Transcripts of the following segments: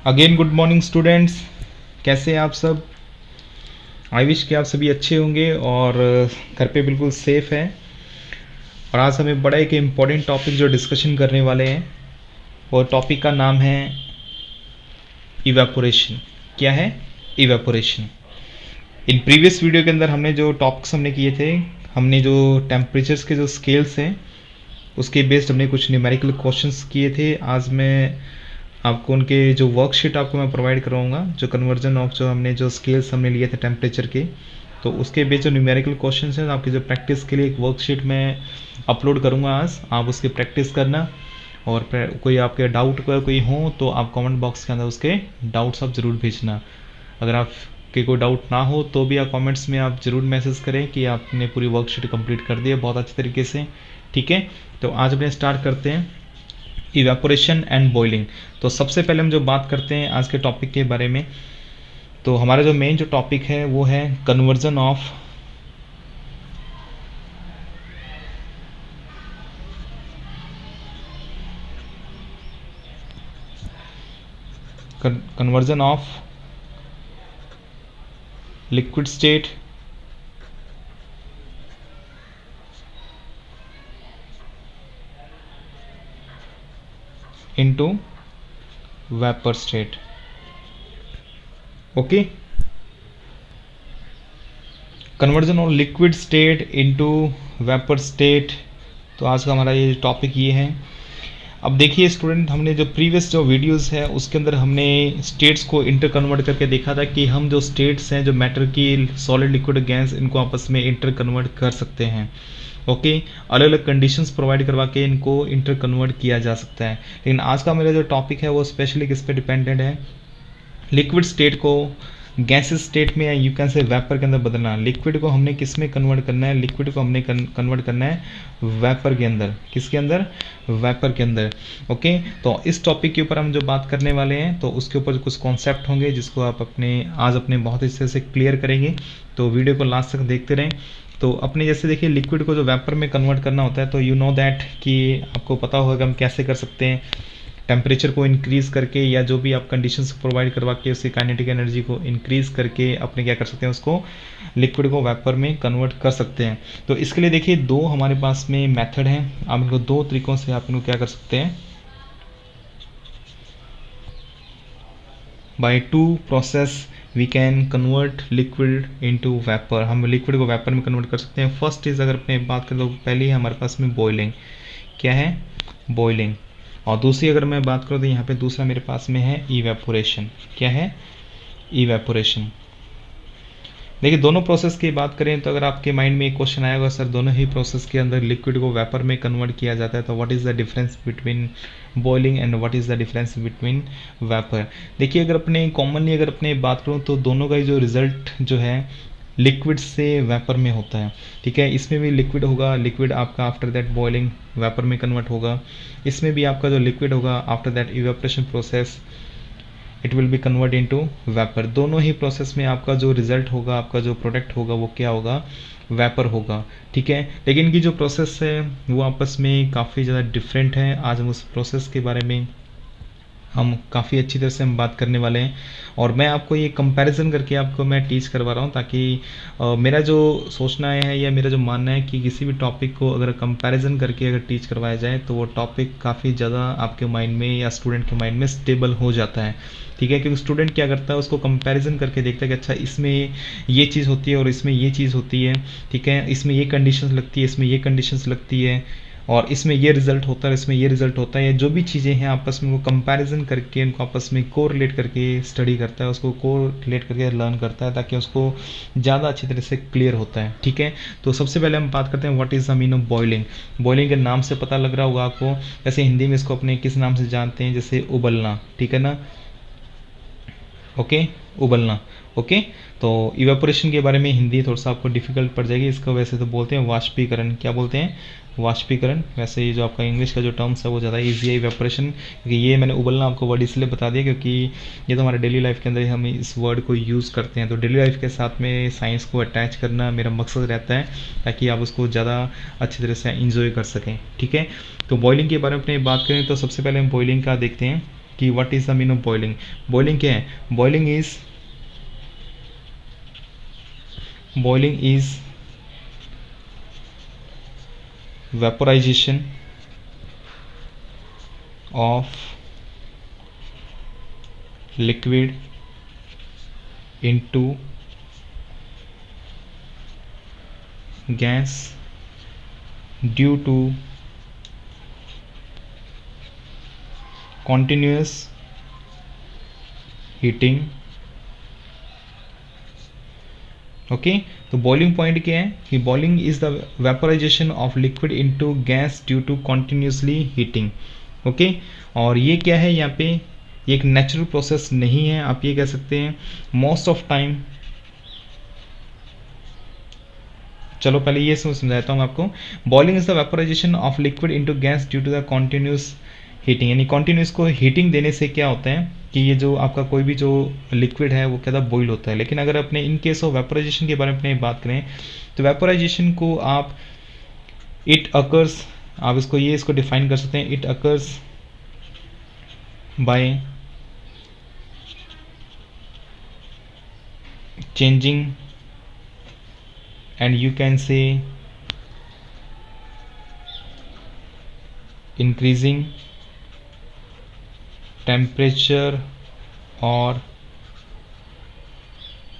Again good morning students. कैसे हैं आप सब? आई विश कि आप सभी अच्छे होंगे और घर पे बिल्कुल सेफ हैं। और आज हमें बड़ा एक इम्पॉर्टेंट टॉपिक जो डिस्कशन करने वाले हैं, वो टॉपिक का नाम है इवेपोरेशन। क्या है? इवेपोरेशन। इन प्रीवियस वीडियो के अंदर हमने जो टॉपिक्स हमने किए थे, हमने जो टेम्परेचर्स के जो स्केल्स हैं उसके बेस्ड हमने कुछ न्यूमेरिकल क्वेश्चंस किए थे। आज मैं आपको उनके जो वर्कशीट आपको मैं प्रोवाइड कराऊंगा, जो कन्वर्जन ऑफ जो हमने जो स्केल्स हमने लिए थे टेम्परेचर के, तो उसके बेस्ड जो न्यूमेरिकल क्वेश्चंस हैं आपकी जो प्रैक्टिस के लिए एक वर्कशीट मैं अपलोड करूंगा आज। आप उसकी प्रैक्टिस करना और कोई आपके डाउट कोई हो तो आप कमेंट बॉक्स के अंदर उसके डाउट्स आप ज़रूर भेजना। अगर आपके कोई डाउट ना हो तो भी आप कमेंट्स में आप ज़रूर मैसेज करें कि आपने पूरी वर्कशीट कंप्लीट कर दी है बहुत अच्छे तरीके से। ठीक है, तो आज अपने स्टार्ट करते हैं इवेपोरेशन एंड बॉइलिंग। तो सबसे पहले हम जो बात करते हैं आज के टॉपिक के बारे में, तो हमारा जो मेन जो टॉपिक है वो है conversion of conversion of liquid state into vapor state। Okay, conversion of liquid state into vapour state. तो आज का हमारा ये टॉपिक ये है। अब देखिए स्टूडेंट, हमने जो प्रीवियस जो वीडियोस है उसके अंदर हमने स्टेट्स को इंटर कन्वर्ट करके देखा था कि हम जो स्टेट्स हैं, जो मैटर की सॉलिड लिक्विड गैस, इनको आपस में इंटर कन्वर्ट कर सकते हैं। ओके, अलग अलग कंडीशंस प्रोवाइड करवा के इनको इंटर कन्वर्ट किया जा सकता है। लेकिन आज का मेरा जो टॉपिक है वो स्पेशली किस पे डिपेंडेंट है? लिक्विड स्टेट को गैसेस स्टेट में या यू कैन से वेपर के अंदर बदलना। लिक्विड को हमने किस में कन्वर्ट करना है? लिक्विड को हमने कन्वर्ट करना है वेपर के अंदर। किसके अंदर? वेपर के अंदर। ओके, तो इस टॉपिक के ऊपर हम जो बात करने वाले हैं तो उसके ऊपर कुछ कॉन्सेप्ट होंगे जिसको आप आज अपने बहुत अच्छे से क्लियर करेंगे। तो वीडियो को लास्ट तक देखते रहें। तो अपने जैसे देखिए लिक्विड को जो वेपर में कन्वर्ट करना होता है तो यू नो दैट कि आपको पता होगा कि हम कैसे कर सकते हैं। टेम्परेचर को इंक्रीज़ करके या जो भी आप कंडीशंस प्रोवाइड करवा के उसकी काइनेटिक एनर्जी को इंक्रीज़ करके अपने क्या कर सकते हैं, उसको लिक्विड को वेपर में कन्वर्ट कर सकते हैं। तो इसके लिए देखिए दो हमारे पास में मेथड हैं। आप इनको दो तरीकों से आप इनको क्या कर सकते हैं, by two process we can convert liquid into vapour. हम लिक्विड को वेपर में कन्वर्ट कर सकते हैं। फर्स्ट इज, अगर अपने बात करें तो पहली है हमारे पास में बॉइलिंग। क्या है? बॉइलिंग। और दूसरी अगर मैं बात करूँ तो यहाँ पे दूसरा मेरे पास में है इवेपोरेशन। क्या है? इवेपोरेशन। देखिए दोनों प्रोसेस की बात करें तो अगर आपके माइंड में एक क्वेश्चन आया होगा, सर दोनों ही प्रोसेस के अंदर लिक्विड को वेपर में कन्वर्ट किया जाता है, तो what is the difference between boiling and what is the difference between vapour. देखिए अगर अपने कॉमनली अगर अपने बात करूँ तो दोनों का जो रिजल्ट जो है लिक्विड से वेपर में होता है। ठीक है, इसमें भी लिक्विड होगा, लिक्विड आपका आफ्टर दैट बॉइलिंग वेपर में कन्वर्ट होगा। इसमें भी आपका जो लिक्विड होगा after that evaporation process it will be convert into vapour. दोनों ही प्रोसेस में आपका जो रिजल्ट होगा, आपका जो प्रोडक्ट होगा वो क्या होगा? वेपर होगा। ठीक है, लेकिन इनकी जो प्रोसेस है वो आपस में काफ़ी ज़्यादा डिफरेंट है। आज हम उस प्रोसेस के बारे में हम काफ़ी अच्छी तरह से हम बात करने वाले हैं और मैं आपको ये कंपैरिजन करके आपको मैं टीच करवा रहा हूँ ताकि मेरा जो सोचना है या मेरा जो मानना है कि किसी भी टॉपिक को अगर कंपैरिजन करके अगर टीच करवाया जाए तो वो टॉपिक काफ़ी ज़्यादा आपके माइंड में या स्टूडेंट के माइंड में स्टेबल हो जाता है। ठीक है, क्योंकि स्टूडेंट क्या करता है, उसको कंपैरिजन करके देखता है कि अच्छा इसमें ये चीज़ होती है और इसमें ये चीज़ होती है। ठीक है, इसमें ये कंडीशंस लगती है, इसमें ये कंडीशंस लगती है और इसमें ये रिजल्ट होता है, इसमें ये रिजल्ट होता है। जो भी चीज़ें हैं आपस में वो कंपैरिजन करके इनको आपस में कोरिलेट करके स्टडी करता है, उसको कोरिलेट करके लर्न करता है ताकि उसको ज़्यादा अच्छी तरह से क्लियर होता है। ठीक है, तो सबसे पहले हम बात करते हैं what is the mean of boiling. Boiling के नाम से पता लग रहा होगा आपको, जैसे हिंदी में इसको अपने किस नाम से जानते हैं, जैसे उबलना। ठीक है ना, ओके, उबलना। ओके, तो इवेपोरेशन के बारे में हिंदी थोड़ा सा आपको डिफिकल्ट पड़ जाएगी। इसको वैसे तो बोलते हैं वाष्पीकरण। क्या बोलते हैं? वाष्पीकरण। वैसे ये जो आपका इंग्लिश का जो टर्म्स है वो ज़्यादा इजी है इवेपोरेशन, क्योंकि ये मैंने उबलना आपको वर्ड इसलिए बता दिया क्योंकि ये तो हमारे डेली लाइफ के अंदर हम इस वर्ड को यूज़ करते हैं। तो डेली लाइफ के साथ में साइंस को अटैच करना मेरा मकसद रहता है ताकि आप उसको ज़्यादा अच्छी तरह से इंजॉय कर सकें। ठीक है, तो बॉइलिंग के बारे में अपनी बात करें तो सबसे पहले हम बॉइलिंग का देखते हैं। कि what is the mean of boiling. Boiling क्या है? Boiling is vaporisation of liquid into gas due to continuous heating। Okay, तो बॉइलिंग पॉइंट क्या है कि boiling is the vaporisation of liquid into gas due to continuously heating. Okay, और ये क्या है यहाँ पे, ये एक नेचुरल प्रोसेस नहीं है, आप ये कह सकते हैं मोस्ट ऑफ टाइम। चलो पहले ये समझाता हूँ आपको। Boiling is the vaporisation of liquid into gas due to the continuous heating, यानी कॉन्टिन्यूस को हीटिंग देने से क्या होता है कि ये जो आपका कोई भी जो लिक्विड है वो क्या था, बॉइल होता है। लेकिन अगर अपने इन केस ऑफ वेपोराइजेशन के बारे में अपने बात करें तो वेपोराइजेशन को आप इट अकर्स, आप इसको डिफाइन कर सकते हैं, it occurs by changing and you can say increasing temperature और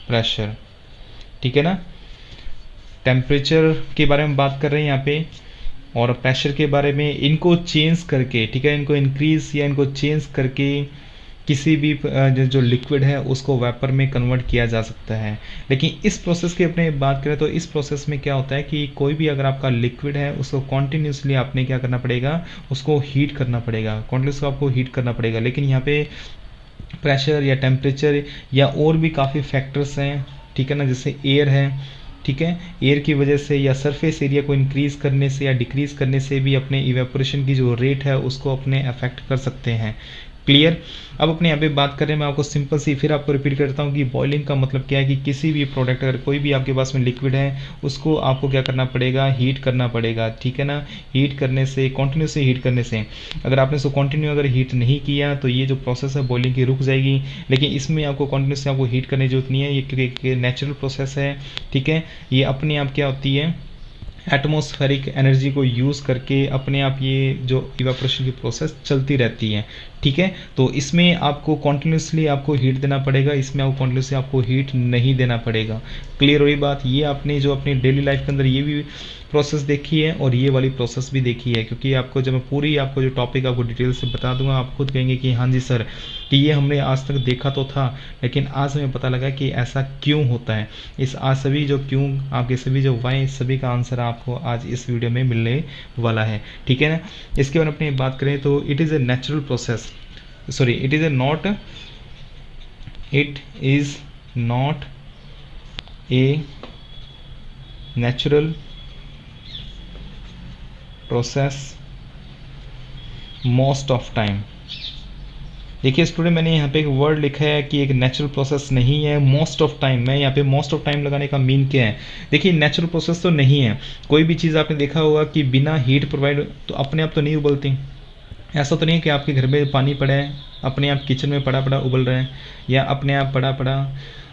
प्रेशर। ठीक है ना, टेम्परेचर के बारे में बात कर रहे हैं यहाँ पे और प्रेशर के बारे में, इनको चेंज करके, ठीक है, इनको इंक्रीज या इनको चेंज करके किसी भी जो लिक्विड है उसको वेपर में कन्वर्ट किया जा सकता है। लेकिन इस प्रोसेस की अपने बात करें तो इस प्रोसेस में क्या होता है कि कोई भी अगर आपका लिक्विड है उसको कॉन्टिन्यूसली आपने क्या करना पड़ेगा, उसको हीट करना पड़ेगा, कॉन्टिन्यूसली आपको हीट करना पड़ेगा। लेकिन यहाँ पे प्रेशर या टेम्परेचर या और भी काफ़ी फैक्टर्स हैं, ठीक है ना, जैसे एयर है, ठीक है, एयर की वजह से या सरफेस एरिया को इंक्रीज करने से या डिक्रीज करने से भी अपने इवेपोरेशन की जो रेट है उसको अपने अफेक्ट कर सकते हैं। क्लियर। अब अपने यहाँ पे बात करें, मैं आपको सिंपल सी फिर आपको रिपीट करता हूँ कि बॉइलिंग का मतलब क्या है कि किसी भी प्रोडक्ट, अगर कोई भी आपके पास में लिक्विड है उसको आपको क्या करना पड़ेगा, हीट करना पड़ेगा। ठीक है ना, हीट करने से, कॉन्टिन्यूसली हीट करने से, अगर आपने इसको कंटिन्यू अगर हीट नहीं किया तो ये जो प्रोसेस है बॉइलिंग की रुक जाएगी। लेकिन इसमें आपको कॉन्टिन्यूसली आपको हीट करने की जरूरत नहीं है, ये क्योंकि नेचुरल प्रोसेस है। ठीक है, ये अपने आप क्या होती है, एटमॉस्फेरिक एनर्जी को यूज़ करके अपने आप ये जो इवेपोरेशन की प्रोसेस चलती रहती है। ठीक है, तो इसमें आपको कॉन्टिन्यूसली आपको हीट देना पड़ेगा, इसमें आपको कॉन्टिन्यूसली आपको हीट नहीं देना पड़ेगा। क्लियर हुई बात। ये आपने जो अपनी डेली लाइफ के अंदर ये भी प्रोसेस देखी है और ये वाली प्रोसेस भी देखी है, क्योंकि आपको जब मैं पूरी आपको जो टॉपिक आपको डिटेल से बता दूंगा आप खुद कहेंगे कि हाँ जी सर, कि ये हमने आज तक देखा तो था लेकिन आज हमें पता लगा कि ऐसा क्यों होता है। इस आज सभी जो क्यों, आपके सभी जो वाई, सभी का आंसर आपको आज इस वीडियो में मिलने वाला है। ठीक है ना, इसके बाद अपनी बात करें तो it is a natural process, sorry it is not a natural process most of time. देखिए स्टूडेंट, मैंने यहाँ पे एक वर्ड लिखा है कि एक नेचुरल प्रोसेस नहीं है, मोस्ट ऑफ टाइम। मैं यहाँ पे मोस्ट ऑफ टाइम लगाने का मीन क्या है, देखिए नेचुरल प्रोसेस तो नहीं है। कोई भी चीज़ आपने देखा होगा कि बिना हीट प्रोवाइड तो अपने आप तो नहीं उबलती। ऐसा तो नहीं है कि आपके घर में पानी पड़ा है, अपने आप किचन में पड़ा पड़ा उबल रहा है, या अपने आप पड़ा पड़ा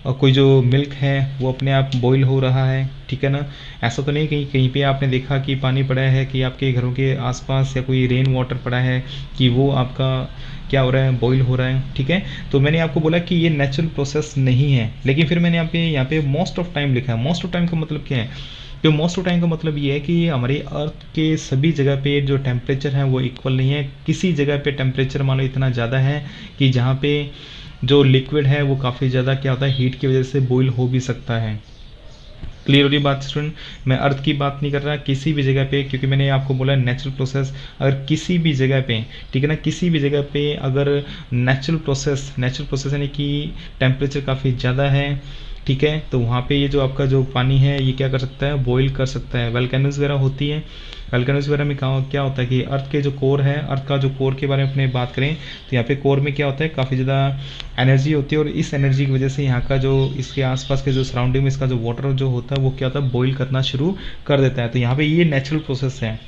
और कोई जो मिल्क है वो अपने आप बॉईल हो रहा है। ठीक है ना, ऐसा तो नहीं कहीं कहीं पे आपने देखा कि पानी पड़ा है कि आपके घरों के आसपास या कोई रेन वाटर पड़ा है कि वो आपका क्या हो रहा है, बॉईल हो रहा है। ठीक है, तो मैंने आपको बोला कि ये नेचुरल प्रोसेस नहीं है, लेकिन फिर मैंने यहाँ पे मोस्ट ऑफ टाइम लिखा है। मोस्ट ऑफ टाइम का मतलब क्या है, तो मोस्ट ऑफ टाइम का मतलब ये है कि हमारी अर्थ के सभी जगह पे जो टेम्परेचर है वो इक्वल नहीं है। किसी जगह पे टेम्परेचर मान लो इतना ज़्यादा है कि जहाँ पे जो लिक्विड है वो काफ़ी ज़्यादा क्या होता है, हीट की वजह से बॉईल हो भी सकता है। क्लियर हो रही बात स्टूडेंट। मैं अर्थ की बात नहीं कर रहा, किसी भी जगह पे, क्योंकि मैंने आपको बोला नेचुरल प्रोसेस। अगर किसी भी जगह पे, ठीक है ना, किसी भी जगह पे अगर नेचुरल प्रोसेस यानी कि टेम्परेचर काफ़ी ज़्यादा है, ठीक है, तो वहाँ पे ये जो आपका जो पानी है ये क्या कर सकता है, बॉईल कर सकता है। वोल्केनोज वगैरह होती है, वोल्केनोज वगैरह में क्या होता है कि अर्थ के जो कोर है, अर्थ का जो कोर के बारे में अपने बात करें तो यहाँ पे कोर में क्या होता है, काफ़ी ज़्यादा एनर्जी होती है और इस एनर्जी की वजह से यहाँ का जो इसके आसपास के जो सराउंडिंग में इसका जो वाटर जो होता है वो क्या होता है, बॉईल करना शुरू कर देता है। तो यहाँ पे ये नेचुरल प्रोसेस है।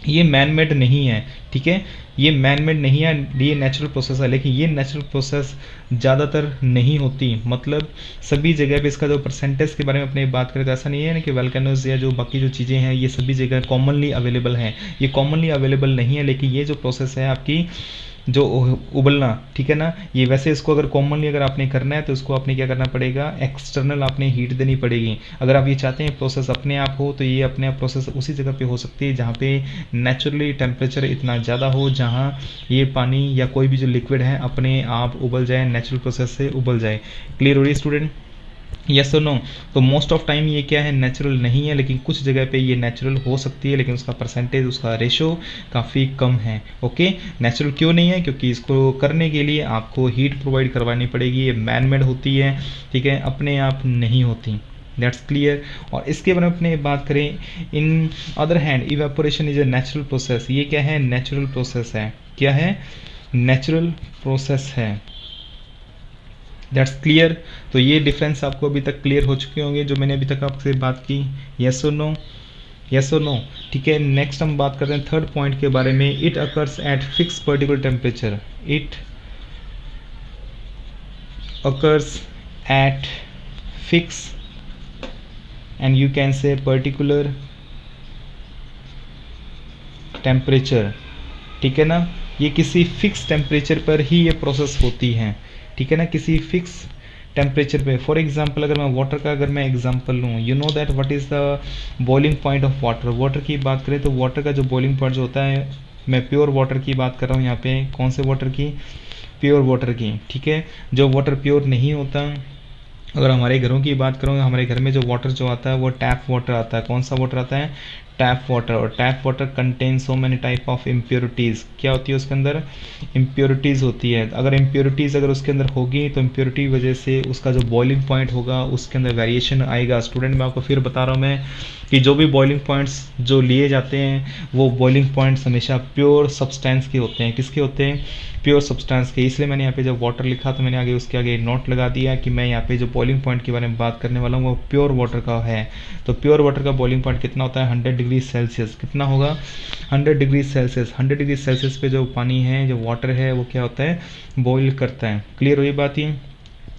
ये मैन मेड नहीं है, ठीक है, ये मैन मेड नहीं है, ये नेचुरल प्रोसेस है। लेकिन ये नेचुरल प्रोसेस ज़्यादातर नहीं होती, मतलब सभी जगह पे इसका जो परसेंटेज के बारे में अपने बात करें तो ऐसा नहीं है ना कि वल्केनोज या जो बाकी जो चीज़ें हैं ये सभी जगह कॉमनली अवेलेबल हैं, ये कॉमनली अवेलेबल नहीं है। लेकिन ये जो प्रोसेस है आपकी जो उबलना, ठीक है ना, ये वैसे इसको अगर कॉमनली अगर आपने करना है तो इसको आपने क्या करना पड़ेगा, एक्सटर्नल आपने हीट देनी पड़ेगी। अगर आप ये चाहते हैं प्रोसेस अपने आप हो तो ये अपने आप प्रोसेस उसी जगह पे हो सकती है जहाँ पे नेचुरली टेम्परेचर इतना ज़्यादा हो, जहाँ ये पानी या कोई भी जो लिक्विड है अपने आप उबल जाए, नेचुरल प्रोसेस से उबल जाए। क्लियर हो रही है स्टूडेंट? यस और नो? तो मोस्ट ऑफ टाइम ये क्या है, नेचुरल नहीं है, लेकिन कुछ जगह पे ये नेचुरल हो सकती है, लेकिन उसका परसेंटेज, उसका रेशो काफ़ी कम है। ओके, नेचुरल क्यों नहीं है? क्योंकि इसको करने के लिए आपको हीट प्रोवाइड करवानी पड़ेगी, ये मैन मेड होती है, ठीक है, अपने आप नहीं होती। That's clear. और इसके बारे में अपने बात करें, in other hand evaporation is a natural process. ये क्या है? नेचुरल प्रोसेस है। क्या है? नेचुरल प्रोसेस है। That's clear. तो ये डिफरेंस आपको अभी तक क्लियर हो चुके होंगे जो मैंने अभी तक आपसे बात की। यस और नो? यस और नो? ठीक है, नेक्स्ट हम बात करते हैं थर्ड पॉइंट के बारे में। It occurs at fix particular temperature. It occurs at fix and you can say particular temperature, ठीक है ना, ये किसी फिक्स टेम्परेचर पर ही ये प्रोसेस होती है, ठीक है ना, किसी फिक्स टेम्परेचर पे। फॉर एग्जांपल अगर मैं वाटर का अगर मैं एग्जांपल लूँ, you know that what is the boiling point of water. Water की बात करें तो वाटर का जो बॉइलिंग पॉइंट जो होता है, मैं प्योर वाटर की बात कर रहा हूँ यहाँ पे। कौन से वाटर की? प्योर वाटर की, ठीक है। जो वाटर प्योर नहीं होता, अगर हमारे घरों की बात करूँ, हमारे घर में जो वाटर जो आता है वो टैप वाटर आता है। कौन सा वाटर आता है? Tap water. और tap water contain so many type of impurities. क्या होती है उसके अंदर? इम्प्योरिटीज़ होती है। अगर इम्प्योरिटीज़ अगर उसके अंदर होगी तो इम्प्योरिटी वजह से उसका जो बॉइलिंग पॉइंट होगा उसके अंदर वेरिएशन आएगा। स्टूडेंट, मैं आपको फिर बता रहा हूँ मैं कि जो भी बॉइलिंग पॉइंट्स जो लिए जाते हैं वो बॉइलिंग पॉइंट्स हमेशा प्योर सब्सटेंस के होते हैं। किसके होते हैं? प्योर सब्सटेंस के। इसलिए मैंने यहाँ पे जब वाटर लिखा तो मैंने आगे उसके आगे नोट लगा दिया कि मैं यहाँ पे जो बॉइलिंग पॉइंट के बारे में बात करने वाला हूँ वो प्योर वाटर का है। तो प्योर वाटर का बॉइलिंग पॉइंट कितना होता है? 100 डिग्री सेल्सियस। कितना होगा? 100 डिग्री सेल्सियस। 100 डिग्री सेल्सियस पे जो पानी है, जो वाटर है, वो क्या होता है? बॉइल करता है। क्लियर हुई बात ही?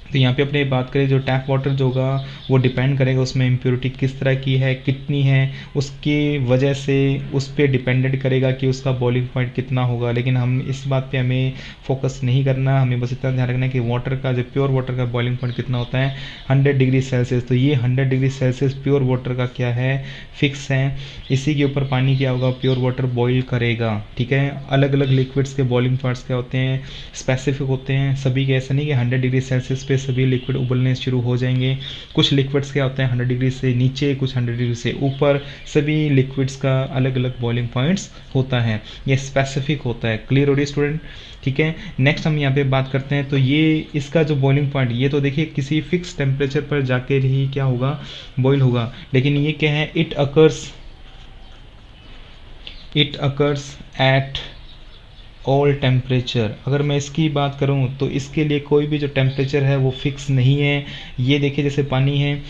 तो यहाँ पे अपने बात करें, जो टैप वाटर जो होगा वो डिपेंड करेगा उसमें इम्प्योरिटी किस तरह की है, कितनी है, उसकी वजह से उस पर डिपेंडेंट करेगा कि उसका बॉइलिंग पॉइंट कितना होगा। लेकिन हम इस बात पे हमें फोकस नहीं करना, हमें बस इतना ध्यान रखना है कि वाटर का जो प्योर वाटर का बॉइलिंग पॉइंट कितना होता है? 100 डिग्री सेल्सियस। तो ये 100 डिग्री सेल्सियस प्योर वाटर का क्या है? फिक्स है। इसी के ऊपर पानी क्या होगा? प्योर वाटर बॉईल करेगा, ठीक है। अलग अलग लिक्विड्स के बॉइलिंग पॉइंट्स क्या होते हैं? स्पेसिफिक होते हैं सभी के। ऐसा नहीं कि 100 डिग्री सेल्सियस पे सभी लिक्विड उबलने शुरू हो जाएंगे। कुछ लिक्विड्स क्या होते हैं 100 डिग्री से नीचे, कुछ 100 डिग्री से ऊपर। सभी लिक्विड्स का अलग अलग बॉइलिंग पॉइंट्स होता है, ये स्पेसिफिक होता है। क्लियर हो रही स्टूडेंट? ठीक है, नेक्स्ट हम यहाँ पे बात करते हैं। तो ये इसका जो बॉइलिंग पॉइंट, ये तो देखिए किसी फिक्स टेम्परेचर पर जाके ही क्या होगा? बॉईल होगा। लेकिन ये क्या है? It occurs at all temperature. अगर मैं इसकी बात करूं तो इसके लिए कोई भी जो टेम्परेचर है वो फिक्स नहीं है। ये देखिए जैसे पानी है,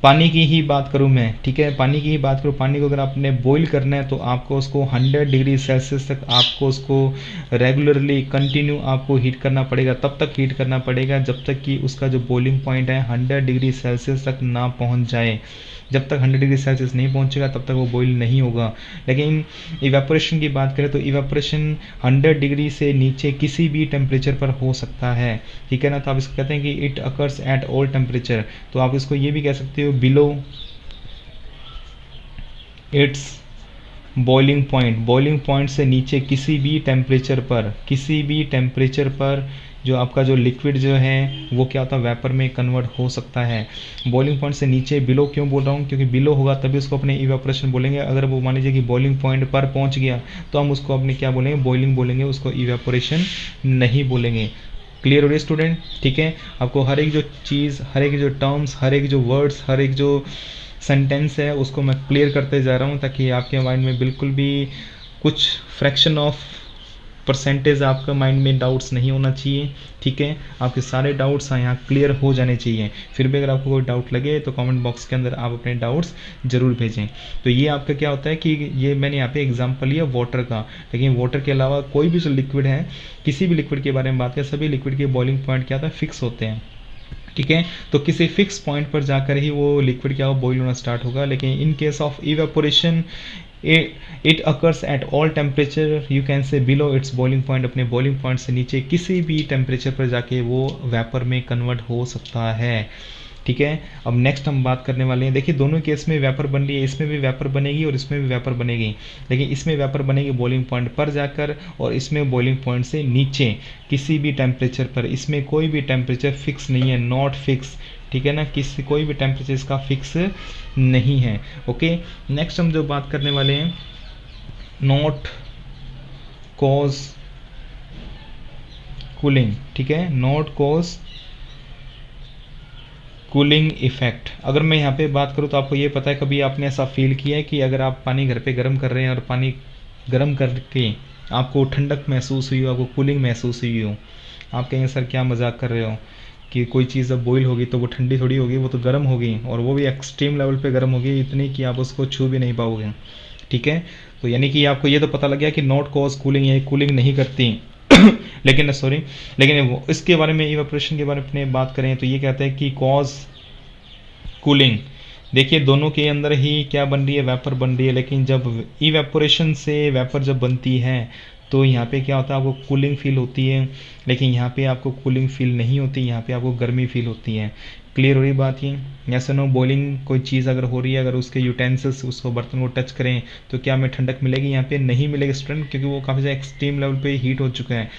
पानी की ही बात करूं मैं, ठीक है, पानी की ही बात करूं। पानी को अगर आपने बॉईल करना है तो आपको उसको 100 डिग्री सेल्सियस तक आपको उसको रेगुलरली कंटिन्यू आपको हीट करना पड़ेगा। तब तक हीट करना पड़ेगा जब तक कि उसका जो बॉइलिंग पॉइंट है 100 डिग्री सेल्सियस तक ना पहुंच जाए। जब तक 100 डिग्री सेल्सियस नहीं पहुंचेगा तब तक वो बॉईल नहीं होगा। लेकिन इवेपोरेशन की बात करें तो इवेपोरेशन 100 डिग्री से नीचे किसी भी टेम्परेचर पर हो सकता है, ठीक है ना। तो आप इसको कहते हैं कि it occurs at all temperature. तो आप इसको ये भी कह सकते हो below it's boiling point. Boiling point से नीचे किसी भी टेम्परेचर पर जो आपका जो लिक्विड जो है वो क्या होता है? वेपर में कन्वर्ट हो सकता है। बॉइलिंग पॉइंट से नीचे बिलो क्यों बोल रहा हूँ? क्योंकि बिलो होगा तभी उसको अपने इवेपोरेशन बोलेंगे। अगर वो मान लीजिए कि बॉइलिंग पॉइंट पर पहुंच गया तो हम उसको अपने क्या बोलेंगे? बॉइलिंग बोलेंगे, उसको इवेपोरेशन नहीं बोलेंगे। क्लियर हो रही है स्टूडेंट? ठीक है, आपको हर एक जो चीज़, हर एक जो टर्म्स, हर एक जो वर्ड्स, हर एक जो सेंटेंस है उसको मैं क्लियर करते जा रहा हूँ ताकि आपके माइंड में बिल्कुल भी कुछ फ्रैक्शन ऑफ परसेंटेज आपका माइंड में डाउट्स नहीं होना चाहिए, ठीक है। आपके सारे डाउट्स यहाँ क्लियर हो जाने चाहिए। फिर भी अगर आपको कोई डाउट लगे तो कमेंट बॉक्स के अंदर आप अपने डाउट्स जरूर भेजें। तो ये आपका क्या होता है कि ये मैंने यहाँ पे एग्जांपल लिया वाटर का, लेकिन वाटर के अलावा कोई भी जो लिक्विड है, किसी भी लिक्विड के बारे में बात करें, सभी लिक्विड के बॉइलिंग पॉइंट क्या होता है, फिक्स होते हैं, ठीक है। तो किसी फिक्स पॉइंट पर जाकर ही वो लिक्विड क्या हो, बॉईल होना स्टार्ट होगा। लेकिन in case of evaporation it occurs at all temperature, you can say below it's boiling point, अपने बॉइलिंग पॉइंट से नीचे किसी भी टेम्परेचर पर जाके वो वेपर में कन्वर्ट हो सकता है, ठीक है। अब नेक्स्ट हम बात करने वाले हैं, देखिए दोनों केस में वेपर बन रही है, इसमें भी वेपर बनेगी और इसमें भी वेपर बनेगी, लेकिन इसमें वेपर बनेगी बॉइलिंग पॉइंट पर जाकर और इसमें बॉइलिंग पॉइंट से नीचे किसी भी टेम्परेचर पर। इसमें कोई भी टेम्परेचर फिक्स नहीं है, नॉट फिक्स, ठीक है ना, किसी कोई भी टेम्परेचर इसका फिक्स नहीं है, ओके। नेक्स्ट हम जो बात करने वाले हैं, नॉट कॉज कूलिंग, ठीक है, नॉट कॉज कूलिंग इफेक्ट। अगर मैं यहाँ पे बात करूँ तो आपको ये पता है, कभी आपने ऐसा फील किया है कि अगर आप पानी घर पे गर्म कर रहे हैं और पानी गर्म करके आपको ठंडक महसूस हुई हो, आपको कूलिंग महसूस हुई हो, आप कहेंगे सर क्या मजाक कर रहे हो कि कोई चीज़ जब बॉईल होगी तो वो ठंडी थोड़ी होगी, वो तो गर्म होगी, और वो भी एक्सट्रीम लेवल पे गर्म होगी, इतनी कि आप उसको छू भी नहीं पाओगे, ठीक है। तो यानी कि आपको ये तो पता लग गया कि नॉट कॉज कूलिंग, ये कूलिंग नहीं करती लेकिन सॉरी, लेकिन इसके बारे में, इवेपोरेशन के बारे में अपने बात करें तो ये कहते हैं कि कॉज कूलिंग। देखिए दोनों के अंदर ही क्या बन रही है, वेपर बन रही है, लेकिन जब इवेपोरेशन से वेपर जब बनती है तो यहाँ पे क्या होता है, आपको कूलिंग फील होती है, लेकिन यहाँ पे आपको कूलिंग फील नहीं होती, यहाँ पे आपको गर्मी फील होती है। क्लियर हो रही बात ये? ऐसा नो बॉइलिंग कोई चीज़ अगर हो रही है, अगर उसके यूटेंसिल्स उसको बर्तन को टच करें तो क्या हमें ठंडक मिलेगी? यहाँ पे नहीं मिलेगी स्टूडेंट, क्योंकि वो काफ़ी ज़्यादा एक्सट्रीम लेवल पे हीट हो चुका है।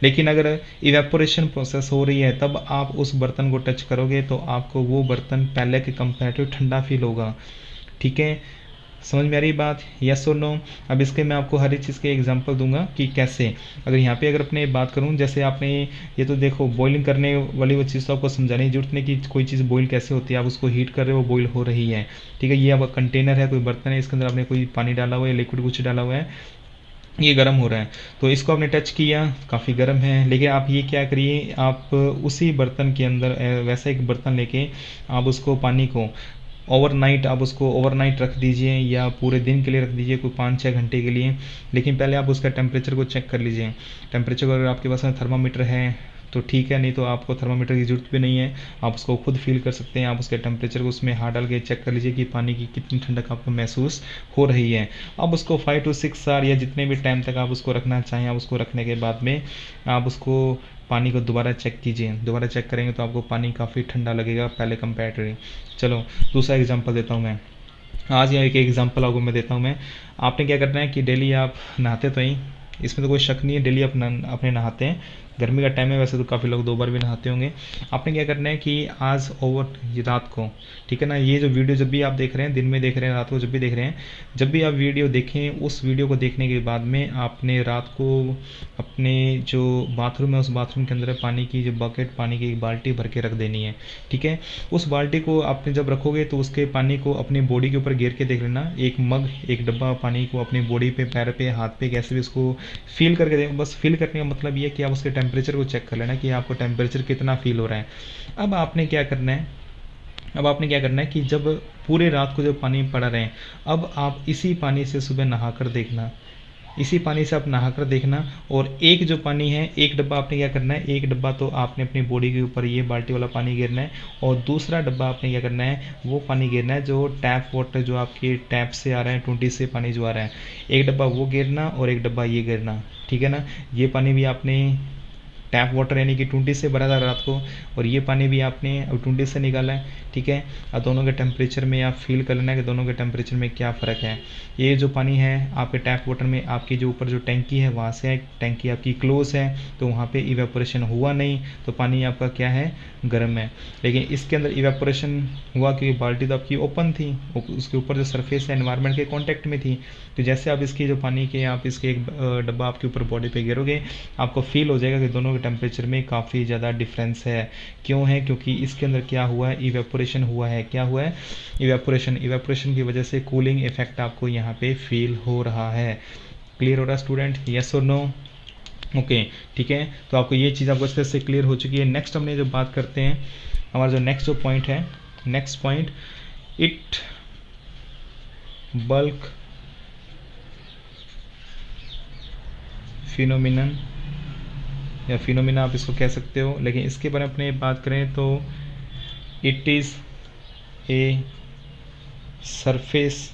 लेकिन अगर इवेपोरेशन प्रोसेस हो रही है तब आप उस बर्तन को टच करोगे तो आपको वो बर्तन पहले के कंपैरेटिव ठंडा फील होगा, ठीक है। समझ में आ रही बात? यस और नो? अब इसके मैं आपको हर एक चीज़ के एग्जांपल दूंगा कि कैसे। अगर यहाँ पे अगर अपने बात करूँ, जैसे आपने ये तो देखो बॉइलिंग करने वाली वो चीज़ तो आपको समझाने की जरूरत नहीं कि कोई चीज़ बॉईल कैसे होती है, आप उसको हीट कर रहे हो, बॉईल हो रही है, ठीक है। ये अब कंटेनर है, कोई बर्तन है, इसके अंदर आपने कोई पानी डाला हुआ है, लिक्विड कुछ डाला हुआ है, ये गर्म हो रहा है, तो इसको आपने टच किया, काफ़ी गर्म है, लेकिन आप ये क्या करिए, आप उसी बर्तन के अंदर वैसा एक बर्तन लेके आप उसको पानी को ओवरनाइट, आप उसको ओवरनाइट रख दीजिए या पूरे दिन के लिए रख दीजिए, कोई 5-6 घंटे के लिए। लेकिन पहले आप उसका टेम्परेचर को चेक कर लीजिए। टेम्परेचर अगर आपके पास थर्मामीटर है तो ठीक है, नहीं तो आपको थर्मामीटर की जरूरत भी नहीं है, आप उसको खुद फील कर सकते हैं। आप उसके टेम्परेचर को उसमें हाथ डाल के चेक कर लीजिए कि पानी की कितनी ठंडक आपको महसूस हो रही है। अब उसको 5 to 6 आवर या जितने भी टाइम तक आप उसको रखना चाहें, आप उसको रखने के बाद में आप उसको पानी को दोबारा चेक कीजिए। दोबारा चेक करेंगे तो आपको पानी काफ़ी ठंडा लगेगा पहले कंपेरेटिवली। चलो दूसरा एग्जांपल देता हूँ मैं। आज यहाँ एक एग्जांपल आपको मैं देता हूँ मैं। आपने क्या करना है कि डेली आप नहाते तो ही, इसमें तो कोई शक नहीं है, डेली अपने नहाते हैं। गर्मी का टाइम है, वैसे तो काफ़ी लोग 2 बार भी नहाते होंगे। आपने क्या करना है कि आज ये रात को, ठीक है ना, ये जो वीडियो जब भी आप देख रहे हैं, दिन में देख रहे हैं, रात को जब भी देख रहे हैं, जब भी आप वीडियो देखें, उस वीडियो को देखने के बाद में आपने रात को अपने जो बाथरूम है, उस बाथरूम के अंदर पानी की जो बकेट, पानी की एक बाल्टी भर के रख देनी है, ठीक है। उस बाल्टी को आपने जब रखोगे तो उसके पानी को अपनी बॉडी के ऊपर गिर के देख लेना, एक मग, एक डब्बा पानी को अपनी बॉडी पे, पैर पे, हाथ पे, कैसे भी उसको फील करके देख। बस फील करने का मतलब ये है कि आप उसके टेम्परेचर को चेक कर लेना कि आपको टेम्परेचर कितना फील हो रहा है। अब आपने क्या करना है, कि जब पूरे रात को जब पानी पड़ा रहे, अब आप इसी पानी से सुबह नहाकर देखना, इसी पानी से आप नहाकर देखना। और एक जो पानी है, एक डब्बा आपने क्या करना है, एक डब्बा तो आपने अपनी बॉडी के ऊपर ये बाल्टी वाला पानी गिरना है, और दूसरा डब्बा आपने क्या करना है, वो पानी गिरना है जो टैप वाटर, जो आपके टैप से आ रहा है, टूटी से पानी जो आ रहा है, एक डब्बा वो गिरना और एक डब्बा ये गिरना, ठीक है ना। ये पानी भी आपने टैप वाटर यानी कि टूटी से भरा था रात को, और ये पानी भी आपने अब टूटी से निकाला है, ठीक है। और दोनों के टेम्परेचर में आप फील कर लेना कि दोनों के टेम्परेचर में क्या फ़र्क है। ये जो पानी है आपके टैप वाटर में, आपकी जो ऊपर जो टैंकी है वहाँ से, टैंकी आपकी क्लोज है तो वहाँ पे इवेपोरेशन हुआ नहीं, तो पानी आपका क्या है, गर्म है। लेकिन इसके अंदर इवेपोरेशन हुआ क्योंकि बाल्टी तो आपकी ओपन थी, उसके ऊपर जो सरफेस है एनवायरनमेंट के कॉन्टैक्ट में थी। तो जैसे आप इसकी जो पानी के, आप इसके एक डब्बा आपके ऊपर बॉडी पे गिरोगे, आपको फील हो जाएगा कि दोनों के टेम्परेचर में काफ़ी ज़्यादा डिफरेंस है। क्यों है? क्योंकि इसके अंदर क्या हुआ है, इवेपोरेशन हुआ है। क्या हुआ है? इवेपोरेशन की वजह से कूलिंग इफेक्ट आपको यहाँ पे फील हो रहा है। क्लियर हो रहा है स्टूडेंट? यस और नो? ओके, ठीक है। तो आपको ये चीज़ आपको इस तरह से क्लियर हो चुकी है। नेक्स्ट हमने जो बात करते हैं, हमारा जो नेक्स्ट जो पॉइंट है, next point, it bulk phenomenon या फिनोमिना आप इसको कह सकते हो, लेकिन इसके बारे में अपने बात करें तो it is a surface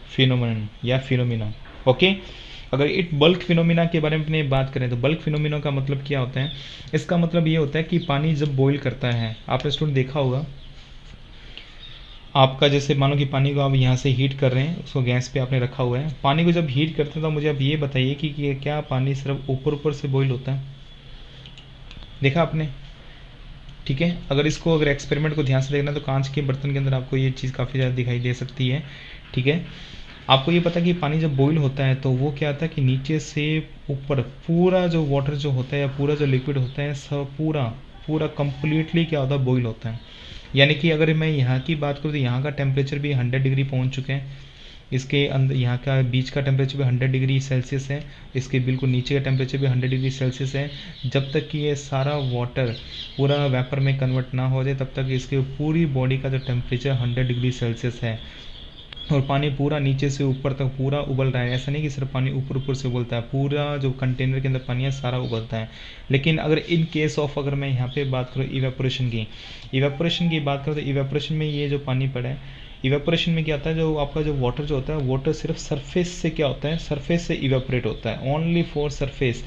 phenomenon या फिनोमिना। ओके, अगर इट बल्क फिनोमिना के बारे में अपने बात करें तो बल्क फिनोमिना का मतलब क्या होता है? इसका मतलब ये होता है कि पानी जब बॉईल करता है, आपने स्टूडेंट देखा होगा, आपका जैसे मानो कि पानी को आप यहाँ से हीट कर रहे हैं, उसको गैस पे आपने रखा हुआ है। पानी को जब हीट करते हैं तो मुझे आप ये बताइए कि क्या पानी सिर्फ ऊपर ऊपर से बॉईल होता है? देखा आपने? ठीक है, अगर एक्सपेरिमेंट को ध्यान से देखना तो कांच के बर्तन के अंदर आपको ये चीज़ काफ़ी ज़्यादा दिखाई दे सकती है। ठीक है, आपको ये पता है कि पानी जब बॉईल होता है तो वो क्या होता है कि नीचे से ऊपर पूरा जो वाटर जो होता है या पूरा जो लिक्विड होता है सब पूरा पूरा कंप्लीटली क्या होता है, बॉईल होता है। यानी कि अगर मैं यहाँ की बात करूँ तो यहाँ का टेम्परेचर भी 100 डिग्री पहुँच चुके हैं। इसके अंदर यहाँ का बीच का टेम्परेचर भी 100 डिग्री सेल्सियस है, इसके बिल्कुल नीचे का टेम्परेचर भी 100 डिग्री सेल्सियस है। जब तक कि ये सारा वाटर पूरा वेपर में कन्वर्ट ना हो जाए तब तक इसके पूरी बॉडी का जो टेम्परेचर 100 डिग्री सेल्सियस है, और पानी पूरा नीचे से ऊपर तक पूरा उबल रहा है। ऐसा नहीं कि सिर्फ पानी ऊपर ऊपर से उबलता है, पूरा जो कंटेनर के अंदर पानी है सारा उबलता है। लेकिन अगर इन केस ऑफ अगर मैं यहाँ पे बात करूँ इवेपोरेशन की बात करूँ तो इवेपोरेशन में ये जो पानी पड़ा है, इवेपोरेशन में क्या होता है, जो आपका जो वाटर जो होता है, वाटर सिर्फ सरफेस से क्या होता है, सरफेस से इवेपोरेट होता है, ओनली फॉर सरफेस।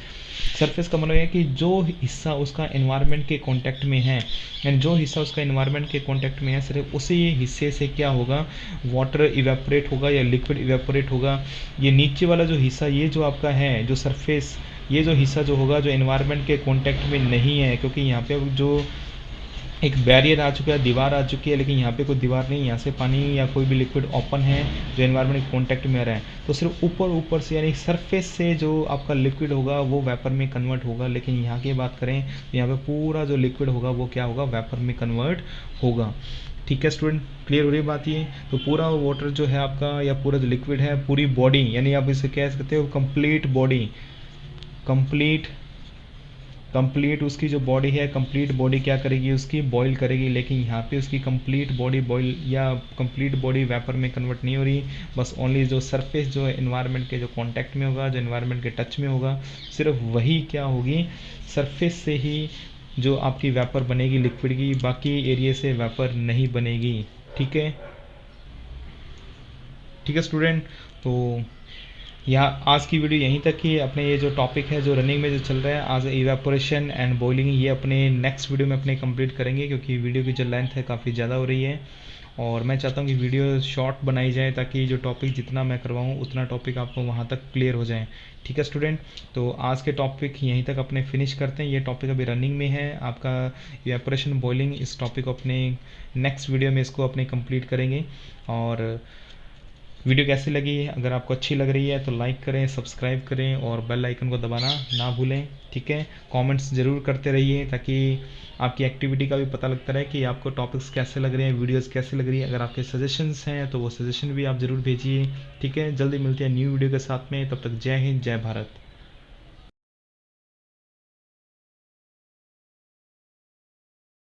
सरफेस का मतलब है कि जो हिस्सा उसका एनवायरनमेंट के कांटेक्ट में है, यानी जो हिस्सा उसका एनवायरनमेंट के कांटेक्ट में है, सिर्फ उसी हिस्से से क्या होगा, वाटर इवेपोरेट होगा या लिक्विड इवेपोरेट होगा। ये नीचे वाला जो हिस्सा, ये जो आपका है जो सरफेस, ये जो हिस्सा जो होगा जो एनवायरनमेंट के कांटेक्ट में नहीं है, क्योंकि यहाँ पे जो एक बैरियर आ चुका है, दीवार आ चुकी है, लेकिन यहाँ पे कोई दीवार नहीं, यहाँ से पानी या कोई भी लिक्विड ओपन है जो एनवायरनमेंट के कॉन्टैक्ट में आ रहा है, तो सिर्फ ऊपर ऊपर से यानी सरफेस से जो आपका लिक्विड होगा वो वेपर में कन्वर्ट होगा। लेकिन यहाँ की बात करें तो यहाँ पे पूरा जो लिक्विड होगा वो क्या होगा, वेपर में कन्वर्ट होगा। ठीक है स्टूडेंट, क्लियर हो रही बात ये? तो पूरा वाटर जो है आपका या पूरा जो लिक्विड है, पूरी बॉडी, यानी आप इसे कह सकते हो कंप्लीट बॉडी, कंप्लीट उसकी जो बॉडी है, कंप्लीट बॉडी क्या करेगी, उसकी बॉईल करेगी। लेकिन यहाँ पे उसकी कंप्लीट बॉडी बॉईल या कंप्लीट बॉडी वेपर में कन्वर्ट नहीं हो रही, बस ओनली जो सरफेस जो एनवायरनमेंट के जो कांटेक्ट में होगा, जो एनवायरनमेंट के टच में होगा, सिर्फ वही क्या होगी, सरफेस से ही जो आपकी वेपर बनेगी लिक्विड की, बाकी एरिया से वेपर नहीं बनेगी। ठीक है, ठीक है स्टूडेंट। तो यहाँ आज की वीडियो यहीं तक ही। अपने ये जो टॉपिक है जो रनिंग में जो चल रहा है आज, इवेपोरेशन एंड बॉइलिंग, ये अपने नेक्स्ट वीडियो में अपने कंप्लीट करेंगे, क्योंकि वीडियो की जो लेंथ है काफ़ी ज़्यादा हो रही है और मैं चाहता हूँ कि वीडियो शॉर्ट बनाई जाए ताकि जो टॉपिक जितना मैं करवाऊँ उतना टॉपिक आपको वहाँ तक क्लियर हो जाए। ठीक है स्टूडेंट, तो आज के टॉपिक यहीं तक अपने फिनिश करते हैं। ये टॉपिक अभी रनिंग में है आपका इवेपोरेशन बॉइलिंग, इस टॉपिक को अपने नेक्स्ट वीडियो में इसको अपने कंप्लीट करेंगे। और वीडियो कैसी लगी, अगर आपको अच्छी लग रही है तो लाइक करें, सब्सक्राइब करें और बेल आइकन को दबाना ना भूलें। ठीक है, कमेंट्स ज़रूर करते रहिए ताकि आपकी एक्टिविटी का भी पता लगता रहे कि आपको टॉपिक्स कैसे लग रहे हैं, वीडियोस कैसे लग रही है। अगर आपके सजेशंस हैं तो वो सजेशन भी आप ज़रूर भेजिए। ठीक है, जल्दी मिलते हैं न्यू वीडियो के साथ में, तब तक जय हिंद, जय भारत।